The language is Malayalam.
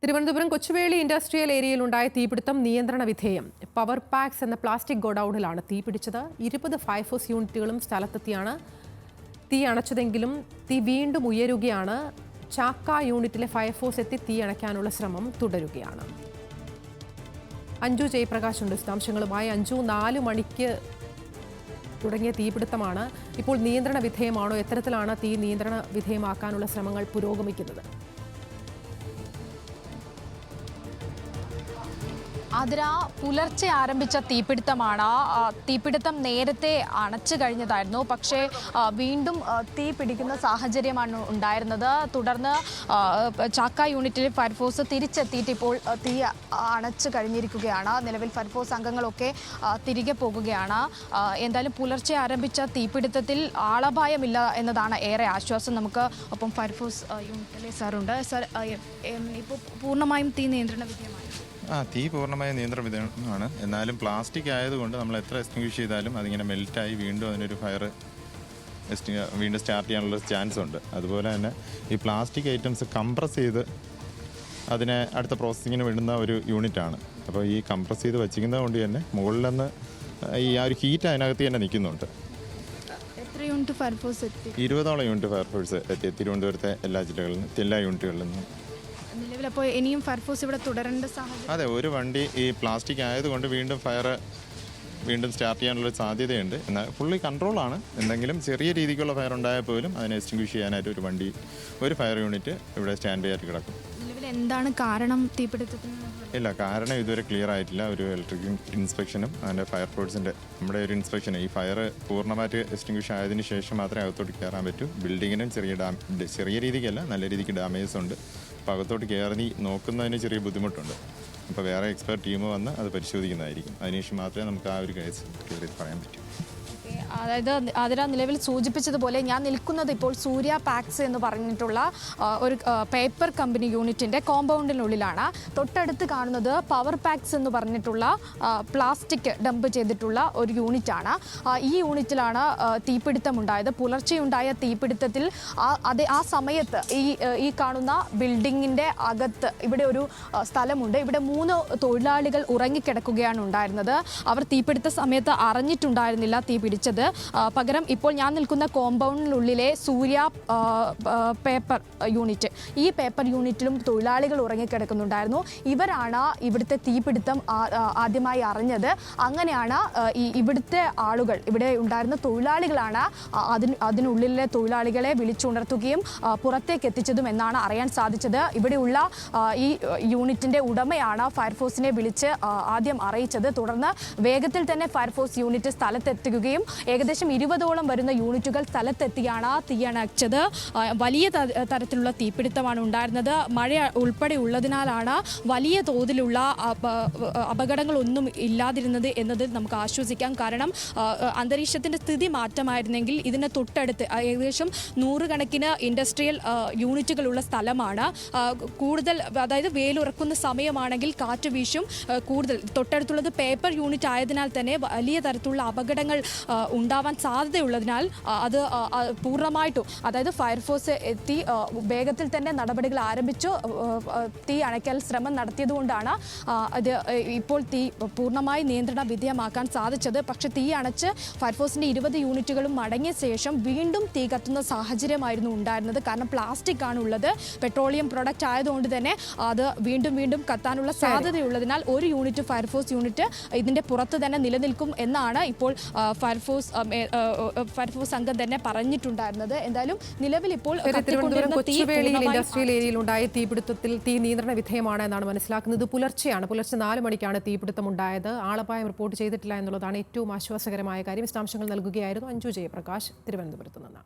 തിരുവനന്തപുരം കൊച്ചുവേളി ഇൻഡസ്ട്രിയൽ ഏരിയയിലുണ്ടായ തീപിടുത്തം നിയന്ത്രണ വിധേയം. പവർ പാക്സ് എന്ന പ്ലാസ്റ്റിക് ഗോഡൌണിലാണ് തീപിടിച്ചത്. 20 ഫയർഫോഴ്സ് യൂണിറ്റുകളും സ്ഥലത്തെത്തിയാണ് തീ അണച്ചതെങ്കിലും തീ വീണ്ടും ഉയരുകയാണ്. ചാക്ക യൂണിറ്റിലെ ഫയർഫോഴ്സ് എത്തി തീ അണയ്ക്കാനുള്ള ശ്രമം തുടരുകയാണ്. അഞ്ജു ജയപ്രകാശ് ഉണ്ട് വിശദാംശങ്ങളുമായി. അഞ്ജു, 4 മണിക്ക് തുടങ്ങിയ തീപിടുത്തമാണ്. ഇപ്പോൾ നിയന്ത്രണ വിധേയമാണോ? എത്തരത്തിലാണ് തീ നിയന്ത്രണ വിധേയമാക്കാനുള്ള ശ്രമങ്ങൾ പുരോഗമിക്കുന്നത്? അതിര പുലർച്ചെ ആരംഭിച്ച തീപിടുത്തമാണ്. തീപിടുത്തം നേരത്തെ അണച്ചു കഴിഞ്ഞതായിരുന്നു. പക്ഷേ വീണ്ടും തീ പിടിക്കുന്ന സാഹചര്യമാണ് ഉണ്ടായിരുന്നത്. തുടർന്ന് ചാക്ക യൂണിറ്റിലെ ഫയർഫോഴ്സ് തിരിച്ചെത്തിയിട്ട് ഇപ്പോൾ തീ അണച്ചു കഴിഞ്ഞിരിക്കുകയാണ്. നിലവിൽ ഫയർഫോഴ്സ് അംഗങ്ങളൊക്കെ തിരികെ പോകുകയാണ്. എന്തായാലും പുലർച്ചെ ആരംഭിച്ച തീപിടുത്തത്തിൽ ആളപായമില്ല എന്നതാണ് ഏറെ ആശ്വാസം. നമുക്ക് ഒപ്പം ഫയർഫോഴ്സ് യൂണിറ്റിലെ സാറുണ്ട്. സാർ, ഇപ്പോൾ പൂർണ്ണമായും തീ നിയന്ത്രണ വിധേയമായി? തീ പൂർണ്ണമായ നിയന്ത്രണ വിധേയമാണ്. എന്നാലും പ്ലാസ്റ്റിക് ആയതുകൊണ്ട് നമ്മൾ എത്ര എക്സ്റ്റിങ്ക്വിഷ് ചെയ്താലും അതിങ്ങനെ മെൽറ്റായി വീണ്ടും അതിനൊരു ഫയർ വീണ്ടും സ്റ്റാർട്ട് ചെയ്യാനുള്ള ചാൻസ് ഉണ്ട്. അതുപോലെ തന്നെ ഈ പ്ലാസ്റ്റിക് ഐറ്റംസ് കംപ്രസ് ചെയ്ത് അതിനെ അടുത്ത പ്രോസസ്സിങ്ങിന് വിടുന്ന ഒരു യൂണിറ്റാണ്. അപ്പോൾ ഈ കംപ്രസ് ചെയ്ത് വച്ചിരിക്കുന്നത് കൊണ്ട് തന്നെ മുകളിൽ നിന്ന് ഈ ഒരു ഹീറ്റ് അതിനകത്ത് തന്നെ നിൽക്കുന്നുണ്ട്. എത്ര യൂണിറ്റ് ഫയർഫോഴ്സ് എത്തി? 20ഓളം യൂണിറ്റ് ഫയർഫോഴ്സ് എത്തി തിരുവനന്തപുരത്തെ എല്ലാ ജില്ലകളിൽ നിന്ന്, എല്ലാ യൂണിറ്റുകളിൽ നിന്നും. നിലവിൽ അപ്പോൾ ഇനിയും ഫയർഫോഴ്സ് ഇവിടെ തുടരേണ്ട സാഹചര്യം? അതെ, ഒരു വണ്ടി ഈ പ്ലാസ്റ്റിക് ആയതുകൊണ്ട് വീണ്ടും സ്റ്റാർട്ട് ചെയ്യാനുള്ള സാധ്യതയുണ്ട്. എന്നാൽ ഫുള്ളി കൺട്രോളാണ്. എന്തെങ്കിലും ചെറിയ രീതിക്കുള്ള ഫയർ ഉണ്ടായാൽ പോലും അതിനെ എക്സ്റ്റിങ്ക്വിഷ് ചെയ്യാനായിട്ട് ഒരു ഫയർ യൂണിറ്റ് ഇവിടെ സ്റ്റാൻഡ് ബൈ ആയിട്ട് കിടക്കും. നിലവിൽ എന്താണ് കാരണം തീപിടുത്തത്തിന്? ഇല്ല, കാരണം ഇതുവരെ ക്ലിയർ ആയിട്ടില്ല. ഒരു ഇലക്ട്രിക് ഇൻസ്പെക്ഷനും അതിൻ്റെ ഫയർഫോഴ്സിൻ്റെ നമ്മുടെ ഒരു ഇൻസ്പെക്ഷനും ഈ ഫയർ പൂർണ്ണമായിട്ട് എക്സ്റ്റിങ്ക്വിഷ് ആയതിനു ശേഷം മാത്രമേ അകത്തോട്ട് കയറാൻ പറ്റൂ. ബിൽഡിങ്ങിനും ചെറിയ രീതിക്കല്ല, നല്ല രീതിക്ക് ഡാമേജസ് ഉണ്ട്. അപ്പോൾ അകത്തോട്ട് കയറി നോക്കുന്നതിന് ചെറിയ ബുദ്ധിമുട്ടുണ്ട്. അപ്പോൾ വേറെ എക്സ്പെർട്ട് ടീം വന്ന് അത് പരിശോധിക്കുന്നതായിരിക്കും. അതിനുശേഷം മാത്രമേ നമുക്ക് ആ ഒരു കേസ് ക്ലിയർ ചെയ്ത് പറയാൻ പറ്റൂ. അതായത് അതിര നിലവിൽ സൂചിപ്പിച്ചതുപോലെ ഞാൻ നിൽക്കുന്നത് ഇപ്പോൾ സൂര്യ പാക്സ് എന്ന് പറഞ്ഞിട്ടുള്ള ഒരു പേപ്പർ കമ്പനി യൂണിറ്റിൻ്റെ കോമ്പൗണ്ടിനുള്ളിലാണ്. തൊട്ടടുത്ത് കാണുന്നത് പവർ പാക്സ് എന്ന് പറഞ്ഞിട്ടുള്ള പ്ലാസ്റ്റിക് ഡംപ് ചെയ്തിട്ടുള്ള ഒരു യൂണിറ്റാണ്. ഈ യൂണിറ്റിലാണ് തീപിടുത്തമുണ്ടായത്. പുലർച്ചെയുണ്ടായ തീപിടുത്തത്തിൽ ആ സമയത്ത് ഈ കാണുന്ന ബിൽഡിങ്ങിൻ്റെ അകത്ത് ഇവിടെ ഒരു സ്ഥലമുണ്ട്. ഇവിടെ 3 തൊഴിലാളികൾ ഉറങ്ങിക്കിടക്കുകയാണ് ഉണ്ടായിരുന്നത്. അവർ തീപിടുത്ത സമയത്ത് അറിഞ്ഞിട്ടുണ്ടായിരുന്നില്ല തീ പിടിച്ചത്. പകരം ഇപ്പോൾ ഞാൻ നിൽക്കുന്ന കോമ്പൗണ്ടിനുള്ളിലെ സൂര്യ പേപ്പർ യൂണിറ്റ്, ഈ പേപ്പർ യൂണിറ്റിലും തൊഴിലാളികൾ ഉറങ്ങിക്കിടക്കുന്നുണ്ടായിരുന്നു. ഇവരാണ് ഇവിടുത്തെ തീപിടുത്തം ആദ്യമായി അറിഞ്ഞത്. അങ്ങനെയാണ് ഇവിടുത്തെ ആളുകൾ, ഇവിടെ ഉണ്ടായിരുന്ന തൊഴിലാളികളാണ് അതിനുള്ളിലെ തൊഴിലാളികളെ വിളിച്ചുണർത്തുകയും പുറത്തേക്ക് എത്തിച്ചതും എന്നാണ് അറിയാൻ സാധിച്ചത്. ഇവിടെയുള്ള ഈ യൂണിറ്റിൻ്റെ ഉടമയാണ് ഫയർഫോഴ്സിനെ വിളിച്ച് ആദ്യം അറിയിച്ചത്. തുടർന്ന് വേഗത്തിൽ തന്നെ ഫയർഫോഴ്സ് യൂണിറ്റ് സ്ഥലത്തെത്തുകയും ഏകദേശം 20ഓളം വരുന്ന യൂണിറ്റുകൾ സ്ഥലത്തെത്തിയാണ് തീയണച്ചത്. വലിയ തരത്തിലുള്ള തീപിടുത്തമാണ് ഉണ്ടായിരുന്നത്. മഴ ഉൾപ്പെടെ ഉള്ളതിനാലാണ് വലിയ തോതിലുള്ള അപകടങ്ങളൊന്നും ഇല്ലാതിരുന്നത് എന്നതിൽ നമുക്ക് ആശ്വസിക്കാം. കാരണം അന്തരീക്ഷത്തിൻ്റെ സ്ഥിതി മാറ്റമായിരുന്നെങ്കിൽ ഇതിന് തൊട്ടടുത്ത് ഏകദേശം 100 കണക്കിന് ഇൻഡസ്ട്രിയൽ യൂണിറ്റുകളുള്ള സ്ഥലമാണ്. കൂടുതൽ അതായത് വെയിലുറക്കുന്ന സമയമാണെങ്കിൽ കാറ്റ് വീശും. കൂടുതൽ തൊട്ടടുത്തുള്ളത് പേപ്പർ യൂണിറ്റ് ആയതിനാൽ തന്നെ വലിയ തരത്തിലുള്ള അപകടങ്ങൾ ഉണ്ടാവാൻ സാധ്യതയുള്ളതിനാൽ അത് പൂർണ്ണമായിട്ടും അതായത് ഫയർഫോഴ്സ് എത്തി വേഗത്തിൽ തന്നെ നടപടികൾ ആരംഭിച്ചു തീ അണയ്ക്കൽ ശ്രമം നടത്തിയതുകൊണ്ടാണ് അത് ഇപ്പോൾ തീ പൂർണ്ണമായി നിയന്ത്രണ വിധേയമാക്കാൻ സാധിച്ചത്. പക്ഷേ തീ അണച്ച് ഫയർഫോഴ്സിൻ്റെ 20 യൂണിറ്റുകളും മടങ്ങിയ ശേഷം വീണ്ടും തീ കത്തുന്ന സാഹചര്യമായിരുന്നു ഉണ്ടായിരുന്നത്. കാരണം പ്ലാസ്റ്റിക് ആണുള്ളത്, പെട്രോളിയം പ്രൊഡക്റ്റ് ആയതുകൊണ്ട് തന്നെ അത് വീണ്ടും കത്താനുള്ള സാധ്യതയുള്ളതിനാൽ ഒരു യൂണിറ്റ് ഫയർഫോഴ്സ് യൂണിറ്റ് ഇതിൻ്റെ പുറത്ത് തന്നെ നിലനിൽക്കും എന്നാണ് ഇപ്പോൾ ഫയർഫോഴ്സ് സംഘം തന്നെ പറഞ്ഞിട്ടുണ്ടായിരുന്നത്. എന്തായാലും നിലവിൽ ഇപ്പോൾ തിരുവനന്തപുരം കൊച്ചുവേളി ഇൻഡസ്ട്രിയൽ ഏരിയയിലുണ്ടായ തീപിടുത്തത്തിൽ തീ നിയന്ത്രണ വിധേയമാണ് എന്നാണ് മനസ്സിലാക്കുന്നത്. പുലർച്ചെ 4 മണിക്കാണ് തീപിടുത്തം ഉണ്ടായത്. ആളപായം റിപ്പോർട്ട് ചെയ്തിട്ടില്ല എന്നുള്ളതാണ് ഏറ്റവും ആശ്വാസകരമായ കാര്യം. വിശദാംശങ്ങൾ നൽകുകയായിരുന്നു അഞ്ജു ജയപ്രകാശ് തിരുവനന്തപുരത്ത് നിന്ന്.